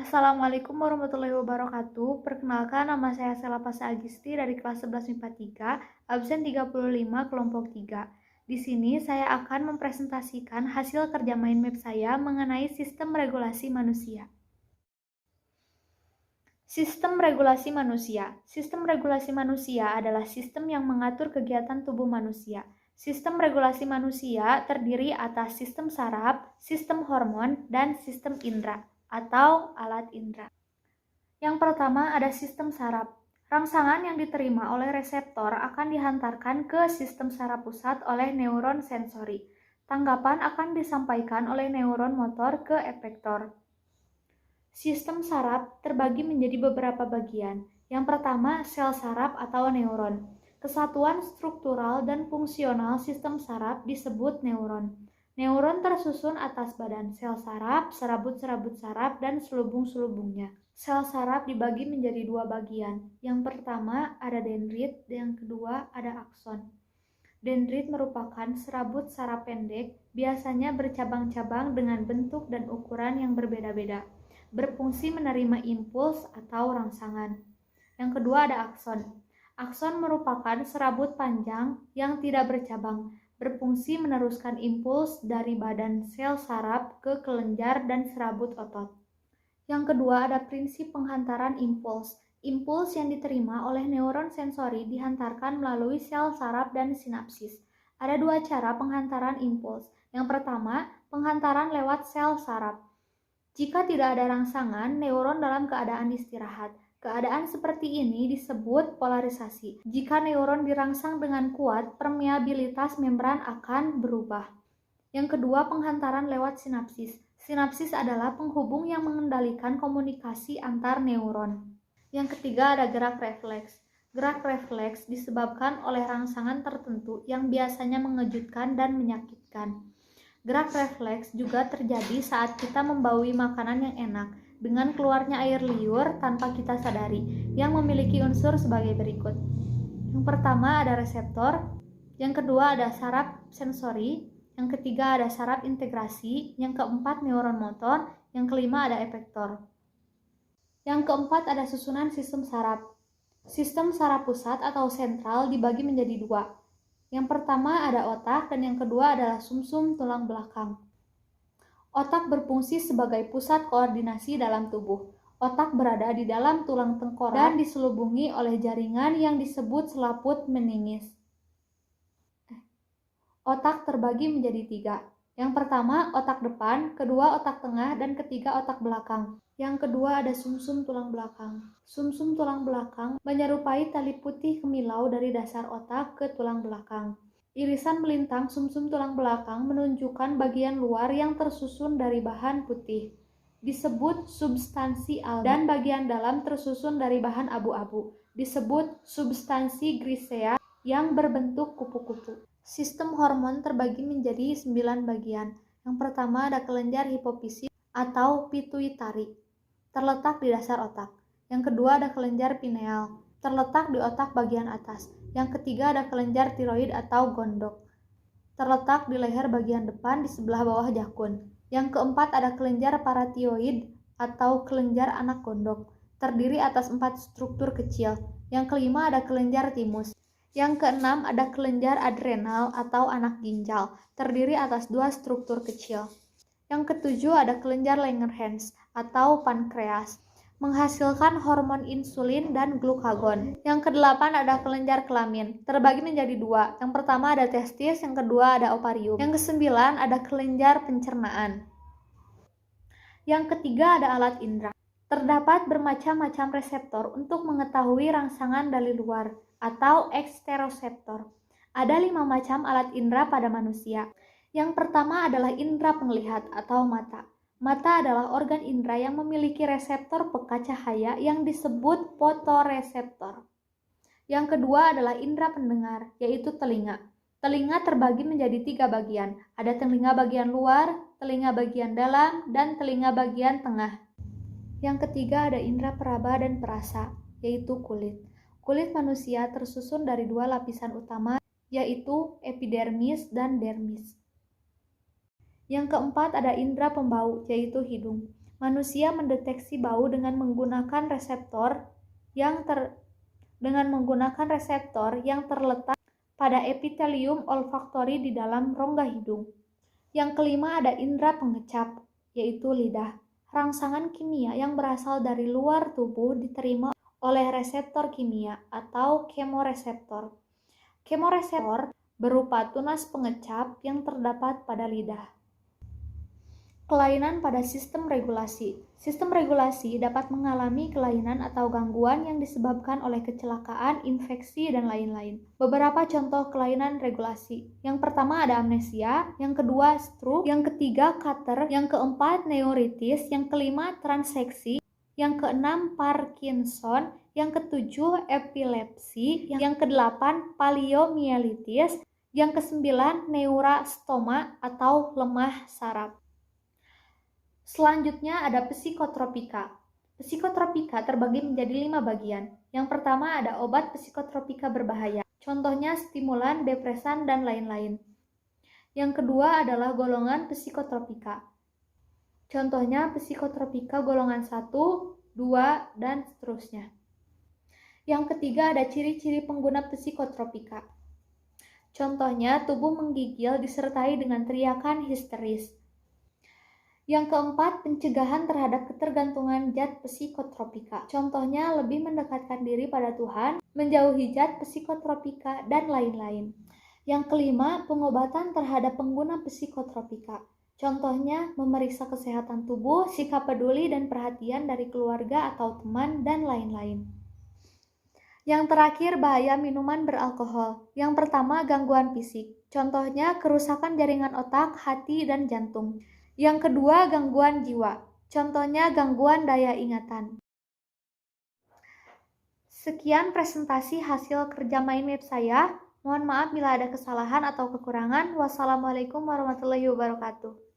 Assalamualaikum warahmatullahi wabarakatuh. Perkenalkan, nama saya Sela Pasa Agisti dari kelas 11 MIPA 3, absen 35 kelompok 3. Di sini saya akan mempresentasikan hasil kerja mind map saya mengenai sistem regulasi manusia. Sistem regulasi manusia. Sistem regulasi manusia adalah sistem yang mengatur kegiatan tubuh manusia. Sistem regulasi manusia terdiri atas sistem saraf, sistem hormon, dan sistem indera atau alat indera. Yang pertama ada sistem saraf. Rangsangan yang diterima oleh reseptor akan dihantarkan ke sistem saraf pusat oleh neuron sensori. Tanggapan akan disampaikan oleh neuron motor ke efektor. Sistem saraf terbagi menjadi beberapa bagian. Yang pertama, sel saraf atau neuron. Kesatuan struktural dan fungsional sistem saraf disebut neuron. Neuron tersusun atas badan sel saraf, serabut-serabut saraf, dan selubung-selubungnya. Sel saraf dibagi menjadi dua bagian. Yang pertama ada dendrit, yang kedua ada akson. Dendrit merupakan serabut saraf pendek, biasanya bercabang-cabang dengan bentuk dan ukuran yang berbeda-beda, berfungsi menerima impuls atau rangsangan. Yang kedua ada akson. Akson merupakan serabut panjang yang tidak bercabang, berfungsi meneruskan impuls dari badan sel saraf ke kelenjar dan serabut otot. Yang kedua ada prinsip penghantaran impuls. Impuls yang diterima oleh neuron sensori dihantarkan melalui sel saraf dan sinapsis. Ada dua cara penghantaran impuls. Yang pertama, penghantaran lewat sel saraf. Jika tidak ada rangsangan, neuron dalam keadaan istirahat. Keadaan seperti ini disebut polarisasi. Jika neuron dirangsang dengan kuat, permeabilitas membran akan berubah. Yang kedua, penghantaran lewat sinapsis. Sinapsis adalah penghubung yang mengendalikan komunikasi antar neuron. Yang ketiga ada gerak refleks. Gerak refleks disebabkan oleh rangsangan tertentu yang biasanya mengejutkan dan menyakitkan. Gerak refleks juga terjadi saat kita membaui makanan yang enak dengan keluarnya air liur tanpa kita sadari, yang memiliki unsur sebagai berikut. Yang pertama ada reseptor, yang kedua ada saraf sensori, yang ketiga ada saraf integrasi, yang keempat neuron motor, yang kelima ada efektor. Yang keempat ada susunan sistem saraf. Sistem saraf pusat atau sentral dibagi menjadi dua. Yang pertama ada otak dan yang kedua adalah sumsum tulang belakang. Otak berfungsi sebagai pusat koordinasi dalam tubuh. Otak berada di dalam tulang tengkorak dan diselubungi oleh jaringan yang disebut selaput meningis. Otak terbagi menjadi tiga. Yang pertama otak depan, kedua otak tengah, dan ketiga otak belakang. Yang kedua ada sumsum tulang belakang. Sumsum tulang belakang menyerupai tali putih kemilau dari dasar otak ke tulang belakang. Irisan melintang sumsum tulang belakang menunjukkan bagian luar yang tersusun dari bahan putih, disebut substansi alga, dan bagian dalam tersusun dari bahan abu-abu, disebut substansi grisea yang berbentuk kupu-kupu. Sistem hormon terbagi menjadi 9 bagian. Yang pertama ada kelenjar hipofisis atau pituitari, terletak di dasar otak. Yang kedua ada kelenjar pineal, terletak di otak bagian atas. Yang ketiga ada kelenjar tiroid atau gondok, terletak di leher bagian depan di sebelah bawah jakun. Yang keempat ada kelenjar paratioid atau kelenjar anak gondok, terdiri atas 4 struktur kecil. Yang kelima ada kelenjar timus. Yang keenam ada kelenjar adrenal atau anak ginjal, terdiri atas 2 struktur kecil. Yang ketujuh ada kelenjar Langerhans atau pankreas, menghasilkan hormon insulin dan glukagon. Yang kedelapan ada kelenjar kelamin, terbagi menjadi 2. Yang pertama ada testis, yang kedua ada ovarium. Yang kesembilan ada kelenjar pencernaan. Yang ketiga ada alat indera. Terdapat bermacam-macam reseptor untuk mengetahui rangsangan dari luar atau eksteroseptor. Ada 5 macam alat indera pada manusia. Yang pertama adalah indera penglihat atau mata. Mata adalah organ indera yang memiliki reseptor peka cahaya yang disebut fotoreseptor. Yang kedua adalah indera pendengar, yaitu telinga. Telinga terbagi menjadi 3 bagian. Ada telinga bagian luar, telinga bagian dalam, dan telinga bagian tengah. Yang ketiga ada indera peraba dan perasa, yaitu kulit. Kulit manusia tersusun dari 2 lapisan utama, yaitu epidermis dan dermis. Yang keempat ada indera pembau, yaitu hidung. Manusia mendeteksi bau dengan menggunakan reseptor yang terletak pada epitelium olfaktori di dalam rongga hidung. Yang kelima ada indera pengecap, yaitu lidah. Rangsangan kimia yang berasal dari luar tubuh diterima oleh reseptor kimia atau kemoreseptor. Kemoreseptor berupa tunas pengecap yang terdapat pada lidah. Kelainan pada sistem regulasi. Sistem regulasi dapat mengalami kelainan atau gangguan yang disebabkan oleh kecelakaan, infeksi, dan lain-lain. Beberapa contoh kelainan regulasi. Yang pertama ada amnesia, yang kedua stroke, yang ketiga cater, yang keempat neuritis, yang kelima transeksi, yang keenam Parkinson, yang ketujuh epilepsi, yang kedelapan poliomyelitis, yang kesembilan neurastoma atau lemah saraf. Selanjutnya ada psikotropika. Psikotropika terbagi menjadi 5 bagian. Yang pertama ada obat psikotropika berbahaya. Contohnya stimulan, depresan, dan lain-lain. Yang kedua adalah golongan psikotropika. Contohnya psikotropika golongan 1, 2, dan seterusnya. Yang ketiga ada ciri-ciri pengguna psikotropika. Contohnya tubuh menggigil disertai dengan teriakan histeris. Yang keempat, pencegahan terhadap ketergantungan zat psikotropika. Contohnya lebih mendekatkan diri pada Tuhan, menjauhi zat psikotropika, dan lain-lain. Yang kelima, pengobatan terhadap pengguna psikotropika. Contohnya memeriksa kesehatan tubuh, sikap peduli dan perhatian dari keluarga atau teman, dan lain-lain. Yang terakhir, bahaya minuman beralkohol. Yang pertama, gangguan fisik. Contohnya kerusakan jaringan otak, hati, dan jantung. Yang kedua, gangguan jiwa. Contohnya gangguan daya ingatan. Sekian presentasi hasil kerja mindmap saya. Mohon maaf bila ada kesalahan atau kekurangan. Wassalamualaikum warahmatullahi wabarakatuh.